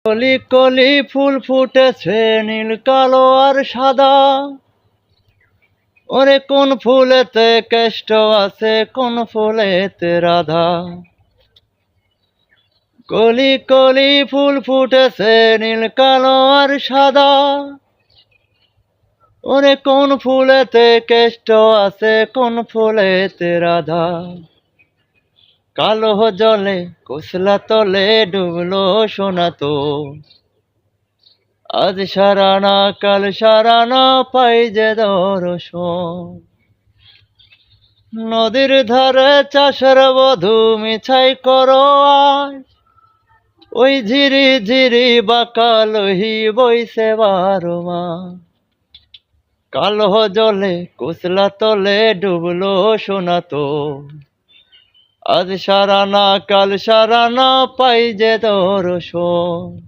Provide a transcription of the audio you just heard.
কলি কলি ফুল ফুটেছে নীল কালো আর সাদা, ওরে কোন ফুলেতে কেষ্ট আছে কোন ফুলেতে রাধা। কলি কলি ফুল ফুটেছে নীল কালো আর সাদা, ওরে কোন ফুলেতে কেষ্ট আছে কোন ফুলেতে রাধা। কালো জলে কুসলা তলে ডুবলো সোনা তো, আজ সারানা কাল সারানা পাই যে দর্শন। নদীর ধারে চাষের বধূ মিছাই করো আজ, ওই ঝিরি ঝিরি বাঁকা লহি বইছে 12 মাস। কালো জলে কুসলা তলে ডুবলো সোনা তো, আজ সারানা কাল সারানা পাই যে দর্শন।